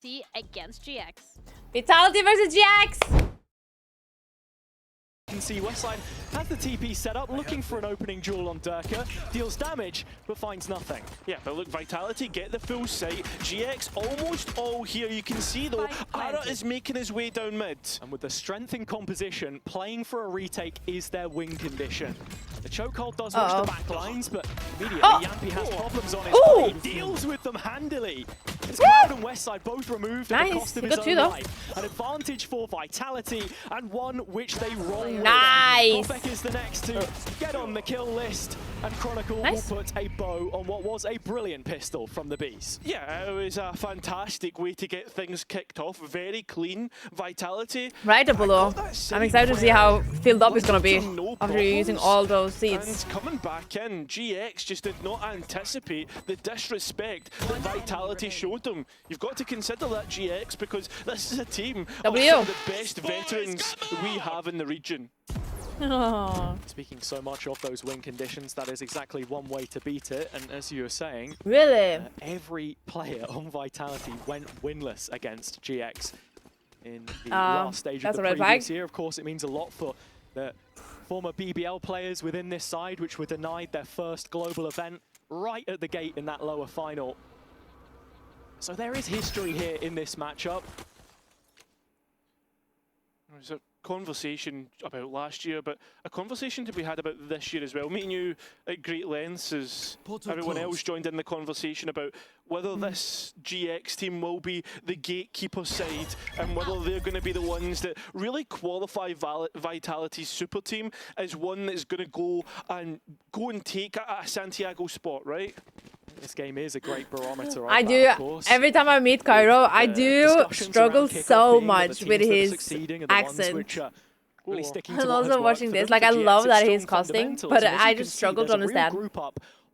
VCT against GX. Vitality versus GX! You can see Westside has the TP set up, looking for an opening duel on Durka, deals damage, but finds nothing. Yeah, but look, Vitality get the full sight. GX almost all here. You can see though, Ara is making his way down mid. And with the strength in composition, playing for a retake is their win condition. The chokehold does rush the back lines, but immediately Yampi has problems on his way. He deals with them handily. It's Cloud and Westside both removed at the cost of his own life. An advantage for Vitality, and one which they roll with. Nice. Profek is the next to get on the kill list, and Chronicle will put a bow on what was a brilliant pistol from the Bees. Yeah, it was a fantastic way to get things kicked off. Very clean. Vitality. Right, Apollo. I'm excited to see how filled up it's going to be after you're using all those seeds. And coming back in, GX just did not anticipate the disrespect that Vitality showed them. You've got to consider that, GX, because this is a team of some of the best veterans we have in the region. Oh. Speaking so much of those win conditions, that is exactly one way to beat it. And as you were saying, really, every player on Vitality went winless against GX in the last stage of the previous year. Of course, it means a lot for the former BBL players within this side, which were denied their first global event right at the gate in that lower final. So there is history here in this matchup. There's a conversation about last year, but a conversation to be had about this year as well. Me and you at great lengths, as everyone else joined in the conversation about whether this GX team will be the gatekeeper side and whether they're going to be the ones that really qualify Vitality's super team as one that's going to go and take a Santiago spot, right? This game is a great barometer. I do. Every time I meet Cairo, I do struggle so much with his accent. I'm also watching this. Like, I love that he's costing, but I just struggle to understand.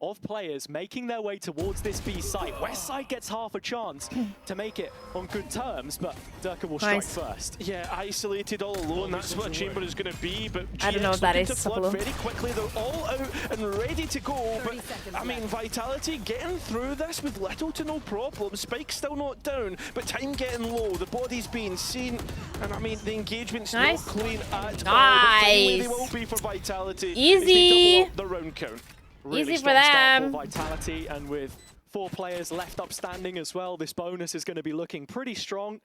Of players making their way towards this B site. Westside gets half a chance to make it on good terms, but Durka will strike first. Yeah, isolated all alone, that's what a chamber is going to be, but I don't know what that is. Very quickly, they're all out and ready to go, but I mean, Vitality getting through this with little to no problem. Spike's still not down, but time getting low, the body's being seen, and I mean, the engagement's not clean at all. But finally they will be for Vitality. Easy. The round count. Really easy for them. For Vitality, and with 4 players left up standing as well, this bonus is going to be looking pretty strong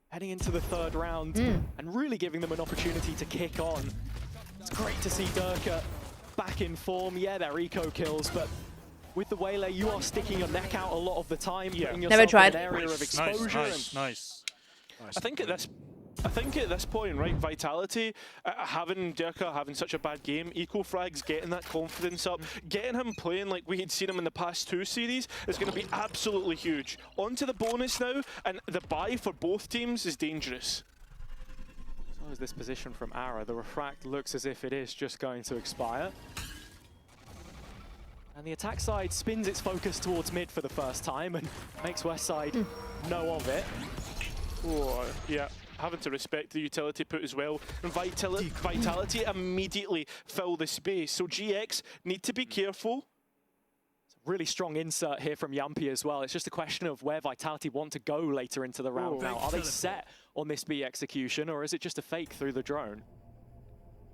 heading into the 3rd round and really giving them an opportunity to kick on. It's great to see Durka back in form. Yeah, they're eco kills, but with the Waylay, you are sticking your neck out a lot of the time, putting yourself in an area of exposure. Nice. I think at this point, right, Vitality, having Durka having such a bad game, EcoFrag's getting that confidence up, getting him playing like we had seen him in the past 2 series is going to be absolutely huge. On to the bonus now, and the buy for both teams is dangerous. So is this position from Ara. The Refract looks as if it is just going to expire. And the attack side spins its focus towards mid for the first time and makes Westside know of it. Oh, yeah. Having to respect the utility put as well. And Vitality immediately fill the space. So GX need to be careful. It's a really strong insert here from Yampi as well. It's just a question of where Vitality want to go later into the round now. Are they set on this B execution, or is it just a fake through the drone?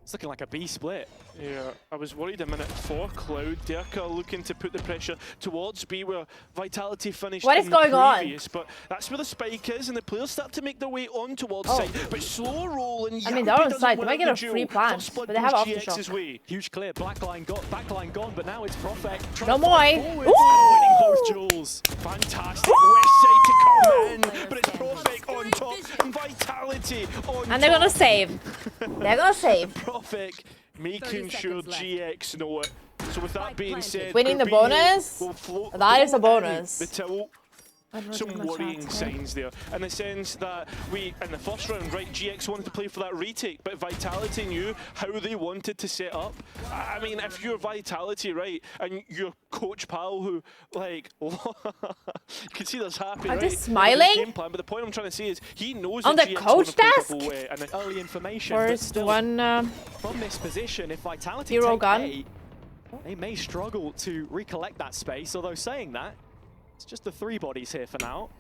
It's looking like a B split. Yeah, I was worried a minute for Cloud. Durka looking to put the pressure towards B where Vitality finished. What is going on? But that's where the spike is, and the players start to make their way on towards side. But slow roll, and I mean, they're on side. They might get a free plant, but they have aftershock. Huge clear. Backline gone, but now it's Profek. No more. Winning both duels. Fantastic. Westside to come in, but it's Profek on top and Vitality on top. And they're gonna save. They're gonna save. Profek making sure GX know it. So with that being said, winning the bonus, that is a bonus. The tilt. Some worrying signs there, in the sense that we, in the first round, right, GX wanted to play for that retake, but Vitality knew how they wanted to set up. I mean, if you're Vitality, right, and your coach pal who, like, you can see this happy, Are right? they smiling? Game plan, but the point I'm trying to say is, he knows on that the GX coach desk? And the early information. First one from this position, if Vitality hero take gun. A, they may struggle to recollect that space, although saying that, it's just the 3 bodies here for now.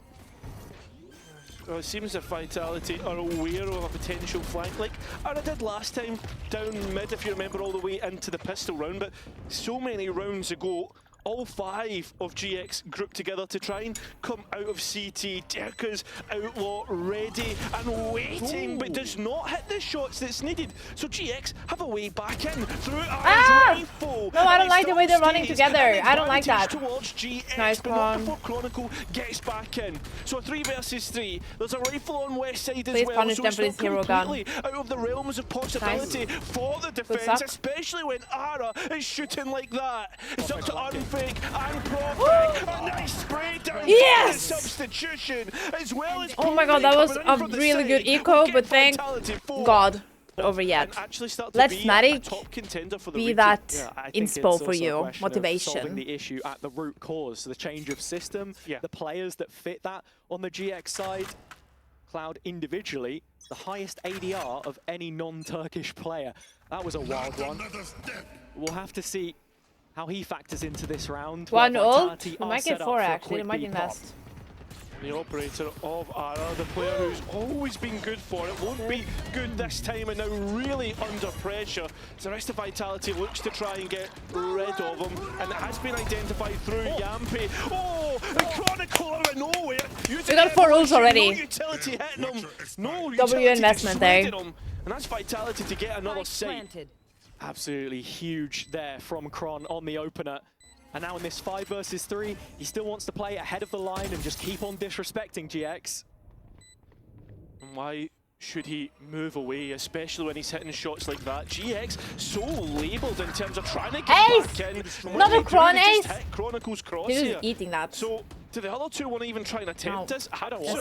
It seems that Vitality are aware of a potential flank, like I did last time down mid, if you remember, all the way into the pistol round. But so many rounds ago, all 5 of GX grouped together to try and come out of CT. Derka's outlaw ready and waiting, but does not hit the shots that's needed. So GX have a way back in through rifle. No, I don't like the way they're running together. I don't like that. Towards GX, nice, but not before Chronicle gets back in. So 3 versus 3. There's a rifle on west side as well. Punish so them for it's this not hero completely gun. out of the realms of possibility for the defense, especially when Ara is shooting like that. It's up to Unfake and Profek. A nice spray down. Yes! Substitution as well as. Oh my god, that was a really good eco, but thank God over yet. Let Fnatic be that inspo for you, motivation. Solving the issue at the root cause, the change of system, the players that fit that on the GX side. Cloud individually, the highest ADR of any non-Turkish player. That was a wild one. We'll have to see how he factors into this round. One ult, we might get 4 actually, it might invest. The operator of Ara, the player who's always been good for it, won't be good this time and now really under pressure. So the rest of Vitality looks to try and get rid of him, and it has been identified through Yampi. Oh, the Chronicle out of nowhere. We got 4 ults already. No utility hitting him. No W investment there. And that's Vitality to get another site. Absolutely huge there from Kron on the opener. And now in this 5 versus 3, he still wants to play ahead of the line and just keep on disrespecting GX. And why should he move away, especially when he's hitting shots like that? GX so labelled in terms of trying to get back in. Another Kron ace! Chronicle's cross He's here. just eating that. So, do the other 2 want to even try and attempt this?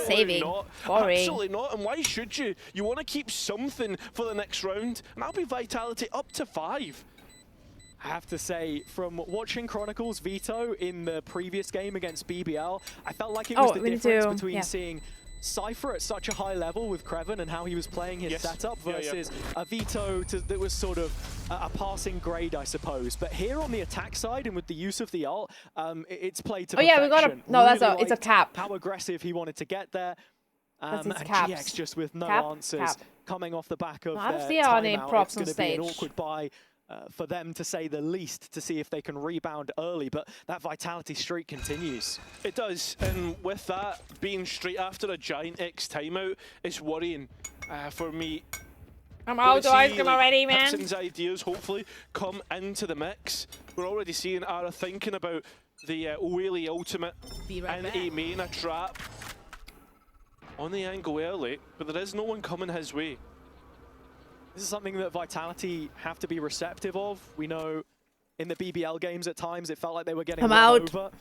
Saving. Not. Boring. Absolutely not. And why should you? You want to keep something for the next round. And that'll be Vitality up to 5. I have to say, from watching Chronicle's veto in the previous game against BBL, I felt like it was the difference between seeing Cypher at such a high level with Kreven and how he was playing his setup versus a veto that was sort of a passing grade, I suppose. But here on the attack side and with the use of the ult, it's played to perfection. We got a... No, really it's a cap. How aggressive he wanted to get there. That's and GX just with no answers coming off the back of their timeout. It's going to be an awkward buy for them, to say the least, to see if they can rebound early, but that Vitality streak continues. It does, and with that being straight after a GiantX timeout, it's worrying for me. I'm out of ice cream already, man. Hipson's ideas hopefully come into the mix. We're already seeing Ara thinking about the Whaley ultimate and a main, a trap on the angle early, but there is no one coming his way. This is something that Vitality have to be receptive of. We know in the BBL games at times it felt like they were getting run over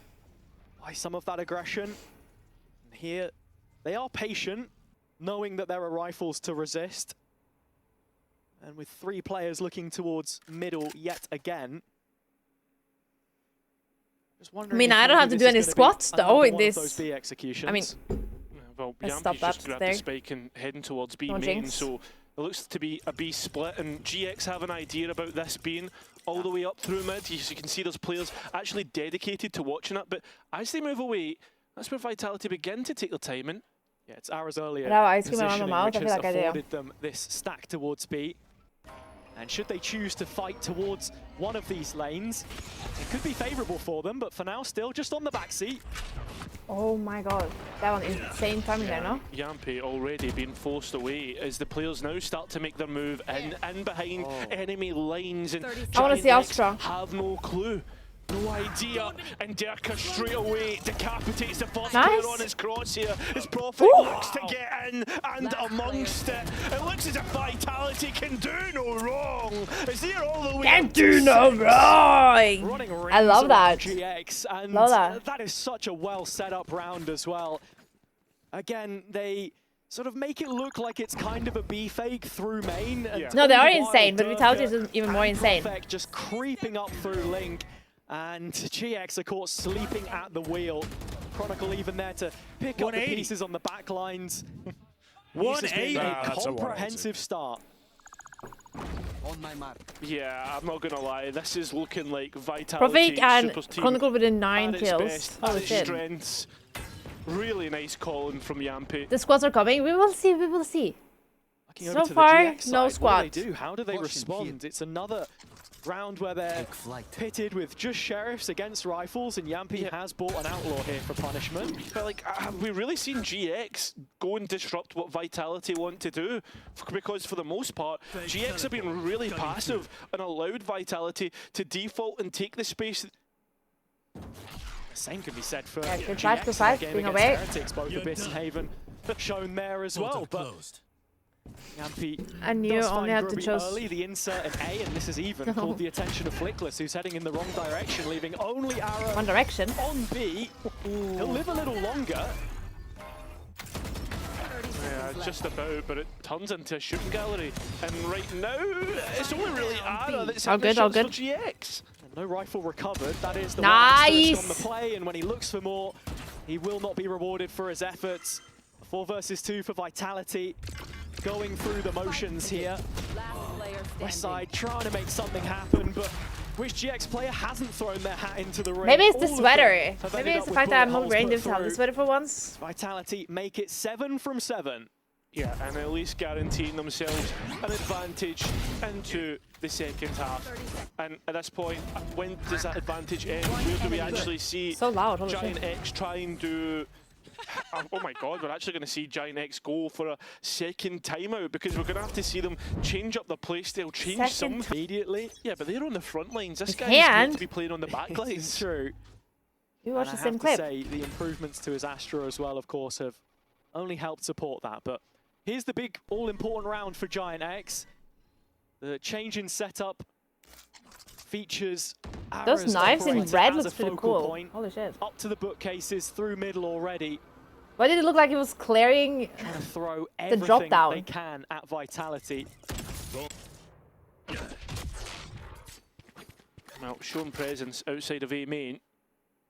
by some of that aggression. And here they are patient, knowing that there are rifles to resist. And with 3 players looking towards middle yet again. Just wondering I don't have to do any squats though in this. Those B executions. I mean, well, Yampi's just grabbed the spike and heading towards B main, so it looks to be a B split, and GX have an idea about this being all the way up through mid. As you can see, there's players actually dedicated to watching it, but as they move away, that's where Vitality begin to take their time in. Yeah, it's Ara's earlier positioning which has afforded them this stack towards B. And should they choose to fight towards one of these lanes, it could be favourable for them, but for now, still just on the back seat. Oh my god, that one is insane timing there, no? Yampi already being forced away as the players now start to make their move in behind enemy lines, and I want to see Astra. Have no clue. No idea, and Derka straight away decapitates the first player on his crosshair as Profek looks to get in and amongst it. It looks as if Vitality can do no wrong. Is there all the way? Can't do no wrong. I love that. GX, and love that. That is such a well set up round as well. Again, they sort of make it look like it's kind of a B fake through main. And no, they are insane, but Vitality is even more insane. Profek just creeping up through Link. And GX, of course, sleeping at the wheel. Chronicle even there to pick up the pieces on the back lines. 180. A comprehensive start. On my mark. Yeah, I'm not gonna lie. This is looking like Vitality. Profek and Chronicle within 9 kills. Holy shit. Really nice calling from Yampi. The squads are coming. We will see. We will see. So far, no squad. What do they do? How do they respond? It's another round where they're pitted with just sheriffs against rifles, and Yampi has bought an outlaw here for punishment. But like, have we really seen GX go and disrupt what Vitality want to do? Because for the most part, GX have been really passive and allowed Vitality to default and take the space. The same can be said for good GX fight, game being against away. Heretics, both Abyss and Haven shown there as well. But Yampi You only had to choose early, the insert an A, and this is even called the attention of Flickless, who's heading in the wrong direction, leaving only Arrow one direction on B. He'll live a little longer. Yeah, just about, but it turns into a shooting gallery. And right now, it's only really Ara that's all having good, shots for GX. And no rifle recovered. That is the nice one on the play, and when he looks for more, he will not be rewarded for his efforts. 4 versus 2 for Vitality. Going through the motions here. Westside trying to make something happen, but which GX player hasn't thrown their hat into the ring? Maybe it's the sweater. Maybe it's the fact that I'm not brain to have the sweater for once. Vitality make it 7 from 7. Yeah, and at least guaranteeing themselves an advantage into the second half. And at this point, when does that advantage end? Where do we actually see so loud, GiantX trying to... Oh my god, we're actually going to see GiantX go for a second timeout, because we're going to have to see them change up the playstyle, change some immediately. Yeah, but they're on the front lines. This guy's going to be playing on the back lines. It's true. You watch the same clip. I have to say, the improvements to his Astra as well, of course, have only helped support that. But here's the big all-important round for GiantX. The change in setup features those knives in red looks pretty cool. Holy shit. Up to the bookcases, through middle already. Why did it look like he was clearing trying to throw the drop down? They can at Vitality. Well, shown presence outside of A main.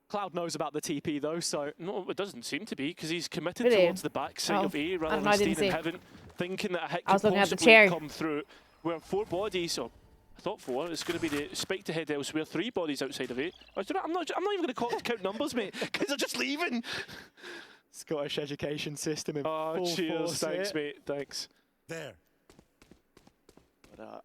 Cloud knows about the TP though, so... No, it doesn't seem to be, because he's committed towards the backside of A rather than staying in heaven, thinking that a hit could possibly come through. We're 4 bodies, or I thought 4. It's going to be the spike to head elsewhere. 3 bodies outside of A. I'm not even going to count numbers, mate, because they're just leaving. Scottish education system in full cheers, thanks, mate, thanks. There. But,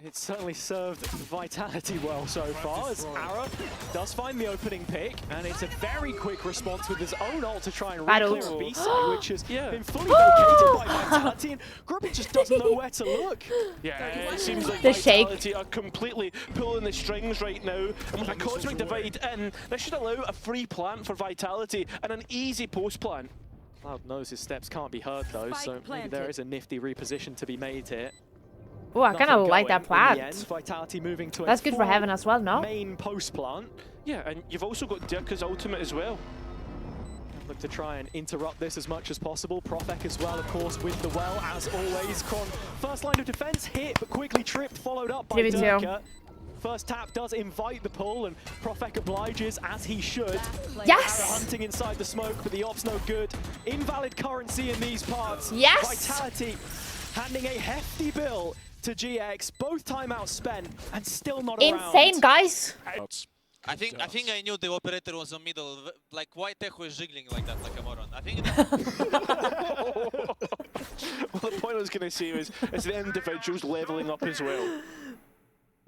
it's certainly served Vitality well so far, as Ara does find the opening pick, and it's a very quick response with his own ult to try and re-clear a B-side, which has been fully vacated by Vitality, and Grubby just doesn't know where to look. Yeah, it seems like the Vitality are completely pulling the strings right now, and with a Cosmic Divide in, this should allow a free plant for Vitality and an easy post-plant. Cloud knows his steps can't be heard though, so maybe there is a nifty reposition to be made here. Oh, I kind of like that plant. Vitality moving to that's good for Heaven as well, no? Main post plant. Yeah, and you've also got Dirka's ultimate as well. Look to try and interrupt this as much as possible. Profek as well, of course, with the well, as always. Kron, first line of defense hit, but quickly tripped, followed up by Dirka. First tap does invite the pull, and Profek obliges, as he should. Yes! Arrow hunting inside the smoke, but the op's no good. Invalid currency in these parts. Yes! Vitality handing a hefty bill to GX, both timeouts spent, and still not around. Insane, guys! I think I knew the operator was on middle. Like, why Tech was jiggling like that, like a moron? I think. Well, the point I was going to say was, it's the individuals leveling up as well.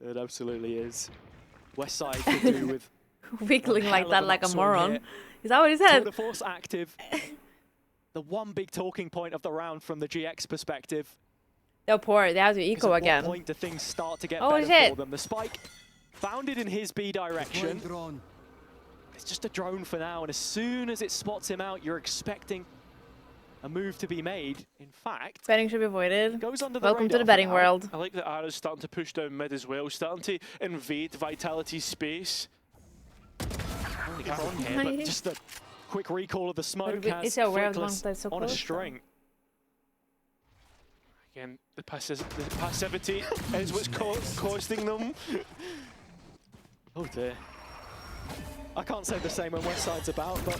It absolutely is. Westside could do with wiggling like that, like a moron. Here. Is that what he said? The force active. The one big talking point of the round from the GX perspective. They're poor. They have to eco again. At what point do things start to get better for them? The spike founded in his B direction. It's just a drone for now, and as soon as it spots him out, you're expecting a move to be made. In fact, betting should be avoided. Goes under the Welcome to the betting world. I like that Ara's starting to push down mid as well, starting to invade Vitality's space. Only Kron here, but just a quick recall of the smoke has Flickless on a string. Again, the passivity is what's costing them. Oh dear. I can't say the same when Westside's about, but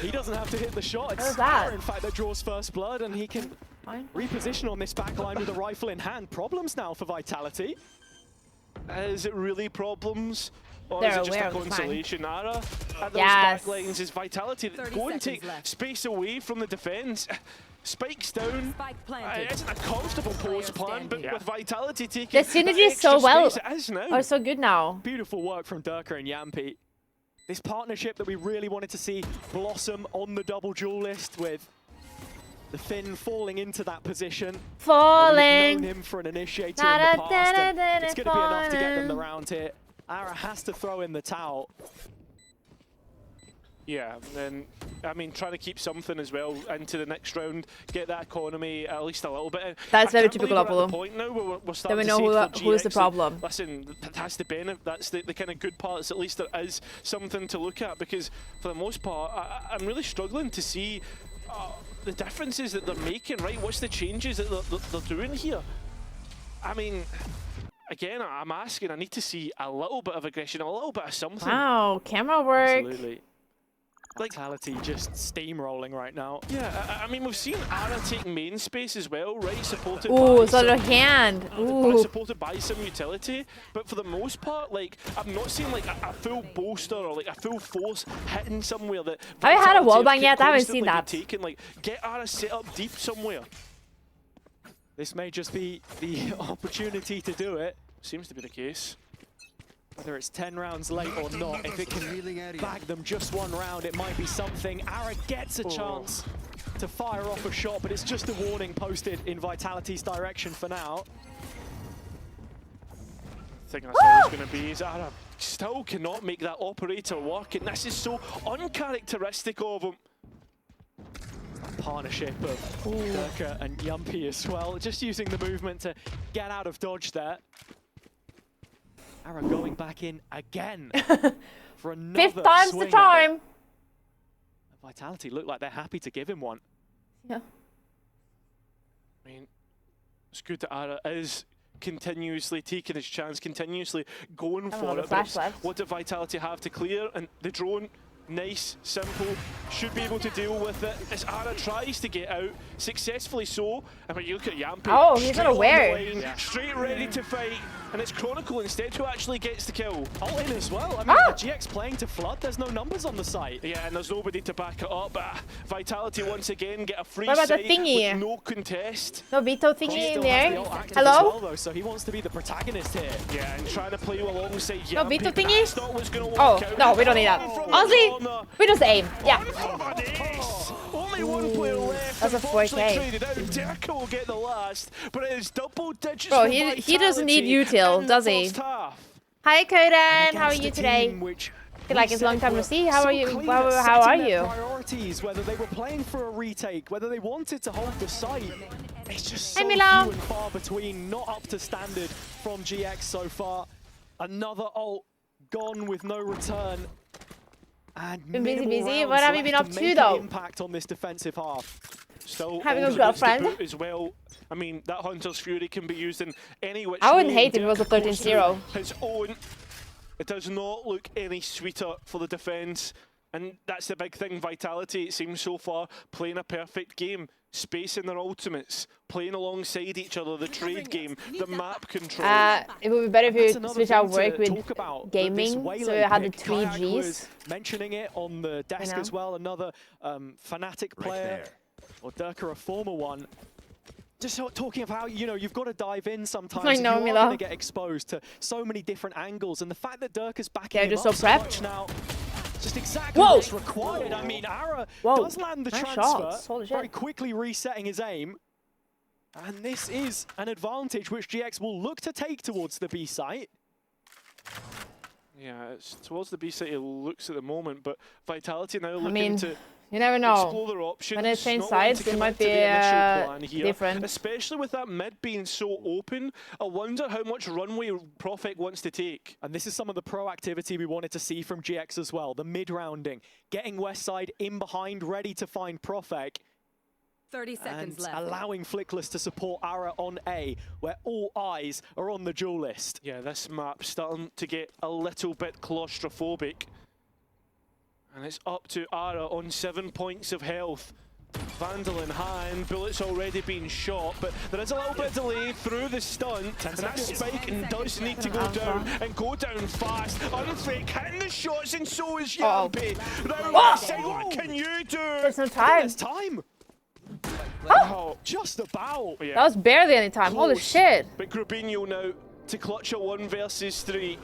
he doesn't have to hit the shot. It's Ara, in fact, that draws first blood, and he can reposition on this backline with a rifle in hand. Problems now for Vitality. Is it really problems? Or they're is it just aware a of the consolation? Ara at those Yes. backlines is Vitality go and take space away from the defense. Spikes down. It isn't a comfortable pose plan, but with Vitality taking the synergy is so well. So good now. Beautiful work from Durka and Yampi. This partnership that we really wanted to see blossom on the double duelist, with the Finn falling into that position. Falling. We've known him for an initiator in the past, and it's going to be enough to get them the round here. Ara has to throw in the towel. Yeah, and I mean, trying to keep something as well into the next round, get that economy at least a little bit. That's very typical Apollo. Point now where we're Then we starting know to who is the problem. Listen, that's the benefit. That's the kind of good parts. At least there is something to look at, because for the most part, I'm really struggling to see the differences that they're making. Right, what's the changes that they're doing here? I mean, again, I'm asking. I need to see a little bit of aggression, a little bit of something. Wow, camera work. Absolutely. Vitality just steamrolling right now. Yeah, I mean, we've seen Ara take main space as well, right? Supported Ooh, by so the hand. Ooh. supported by some utility, but for the most part, like, I'm not seeing like a full bolster or like a full force hitting somewhere that. Have you had a Vitality wallbang yet? I haven't constantly seen that. Taken, like, get Ara set up deep somewhere. This may just be the opportunity to do it. Seems to be the case. Whether it's 10 rounds late or not, if it can bag them just one round, it might be something. Ara gets a chance to fire off a shot, but it's just a warning posted in Vitality's direction for now. I think that's all it's going to be. Is Ara still cannot make that operator work, and this is so uncharacteristic of him. Partnership of Durka and Yampi as well, just using the movement to get out of dodge there. Ara going back in again for another 5th time's the charm. Vitality look like they're happy to give him one. Yeah. I mean, it's good that Ara is continuously taking his chance, continuously going for it. But what do Vitality have to clear? And the drone, nice, simple, should be able to deal with it. As Ara tries to get out, successfully so. And when you look at Yampi, oh, he's not aware. Straight ready to fight. And it's Chronicle instead who actually gets the kill. All in as well. I mean, the GX playing to flood, there's no numbers on the site. Yeah, and there's nobody to back it up. Vitality once again get a free what about site the thingy? with no contest. No Vito thingy in there. Hello? Well, though, so he wants to be the protagonist here. Yeah, and trying to play alongside Yampi. No Vito thingy? That's not what's gonna work out. No, we don't need that. Honestly, we just aim. Yeah. Only one player left. That's a 4K. Traded out. Durka will get the last, but it is double digits. Bro, he doesn't need util, does he? Hi, Kodan. How are you today? I feel like it's a long time to see. How are you? How are you? Priorities, whether they were playing for a retake, whether they wanted to hold the site. It's just so few and far between, not up to standard from GX so far. Another ult gone with no return. And been busy. What have you been up to though? Impact on this defensive half. Still having a girlfriend as well. I mean, that Hunter's Fury can be used in any which I wouldn't way. hate if it was a 13-0. His own. It does not look any sweeter for the defense, and that's the big thing. Vitality, it seems so far, playing a perfect game, spacing their ultimates, playing alongside each other, the trade game, the map control. It would be better if you switch out work with gaming, so you had the 3 Gs. Mentioning it on the desk as well, another Fnatic player, or Durka, a former one. Just talking of how, you know, you've got to dive in sometimes. I know, you are going to get exposed to so many different angles, and the fact that Durka's backing him just up so much now, just exactly what's required. I mean, Ara does land the transfer, very quickly resetting his aim, and this is an advantage which GX will look to take towards the B site. Yeah, it's towards the B site it looks at the moment, but Vitality now looking to you never know. Explore their options. When it changes sides, it might be different. Especially with that mid being so open, I wonder how much runway Profek wants to take. And this is some of the proactivity we wanted to see from GX as well. The mid-rounding, getting West side in behind, ready to find Profek. 30 seconds left. Allowing Flickless to support Ara on A, where all eyes are on the duelist. Yeah, this map starting to get a little bit claustrophobic. And it's up to Ara on 7 points of health. Vandal in hand, bullets already been shot, but there is a little bit of delay through the stunt, and that spike does need to go down, and go down fast. Unfake hitting the shots, and so is Yampi. Now, what can you do? There's no time. There's time. Oh, Just about. yeah. That was barely any time. Holy shit. But Grubinho now to clutch a 1 versus 3.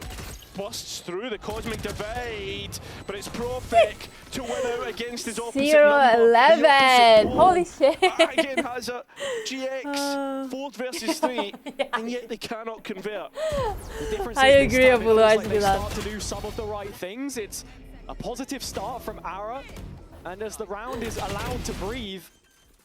Busts through the cosmic divide, but it's Profek to win out against his opposite 0-11. Holy shit. Again has a GX 4 versus 3, and yet they cannot convert. The difference I is this agree, time it Abulu, feels I like see they that. start to do some of the right things. It's a positive start from Ara, and as the round is allowed to breathe,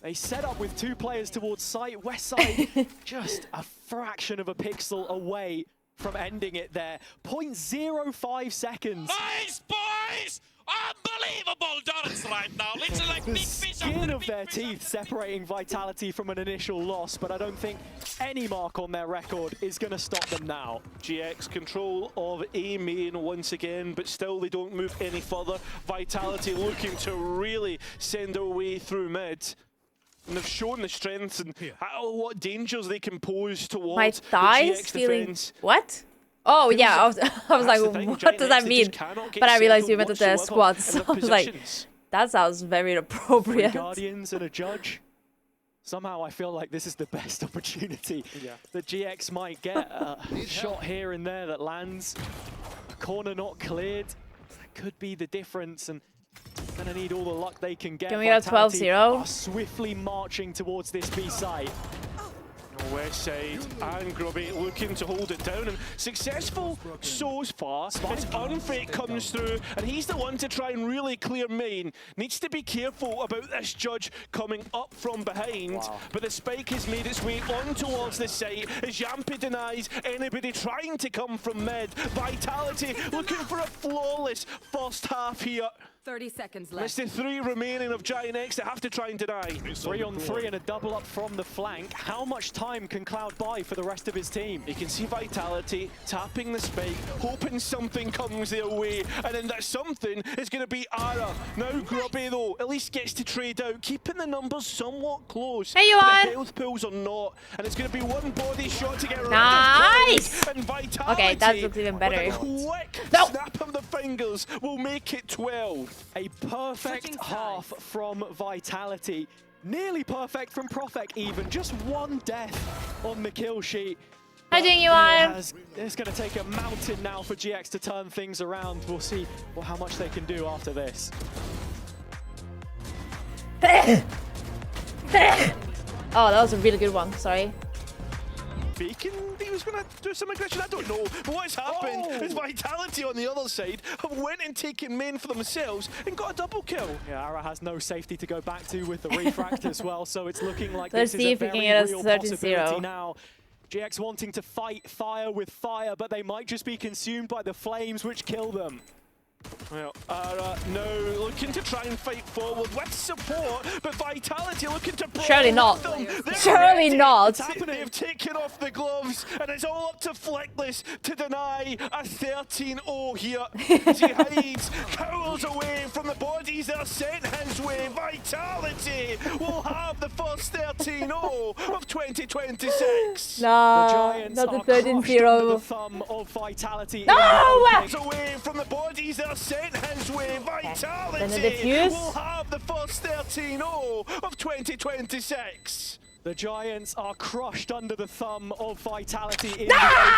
they set up with 2 players towards site. Westside just a fraction of a pixel away from ending it there. 0.05 seconds. Nice, boys! Unbelievable dance right now. Literally like The big fish skin after of big their fish teeth separating Vitality from an initial loss, but I don't think any mark on their record is going to stop them now. GX control of A main once again, but still they don't move any further. Vitality looking to really send their way through mid. And they've shown the strengths and what dangers they can pose towards My the thighs GX feeling... defense. What? Oh, yeah, I was like, the thing, what does that GiantX, they mean? just cannot get But I realized you settled meant that they're whatsoever squads. in So I their was like, positions. that sounds very 3 inappropriate. Guardians and a judge. Somehow I feel like this is the best opportunity that GX might get. A shot here and there that lands. A corner not cleared. That could be the difference, and gonna need all the luck they can get. Can we go Vitality 12-0? are swiftly marching towards this B site. Westside and Grubby looking to hold it down, and successful so far. As Unfake comes through, and he's the one to try and really clear main. Needs to be careful about this judge coming up from behind, but the spike has made its way on towards the site as Yampi denies anybody trying to come from mid. Vitality looking for a flawless first half here. 30 seconds It's left. the 3 remaining of GiantX that have to try and deny. 3 on 3 and a double up from the flank. How much time can Cloud buy for the rest of his team? You can see Vitality tapping the spike, hoping something comes their way, and then that something is going to be Ara. Now Grubby, though, at least gets to trade out, keeping the numbers somewhat close. Hey, you but on? the health pools are not, and it's going to be one body shot to get rid Nice! of and Vitality. Okay, that looks even better. With a quick No. snap of the fingers will make it 12. A perfect half from Vitality. Nearly perfect from Profek even. Just 1 death on the kill sheet. How doing, you on? It's going to take a mountain now for GX to turn things around. We'll see how much they can do after this. Oh, that was a really good one. Sorry. Faking he was going to do some aggression, I don't know. But what's happened is Vitality on the other side have went and taken main for themselves and got a double kill. Yeah, Ara has no safety to go back to with the refract as well, so it's looking like Let's this see is a if we very can get real us possibility 13-0. now. GX wanting to fight fire with fire, but they might just be consumed by the flames which kill them. Well, Ara now looking to try and fight forward with support, but Vitality looking to Surely not. them. They're Surely ready. not. They've taken off the gloves, and it's all up to Flickless to deny a 13-0 here. As he hides, cowers away from the bodies that are sent his way. Vitality will have the first 13-0 of 2026. The No, Giants not the are crushed under the 13-0. thumb of Vitality. No! It's away from the bodies that are sent his way. Then the Vitality defuse. will have the first 13-0 of 2026. The Giants are crushed under the thumb of Vitality in No! the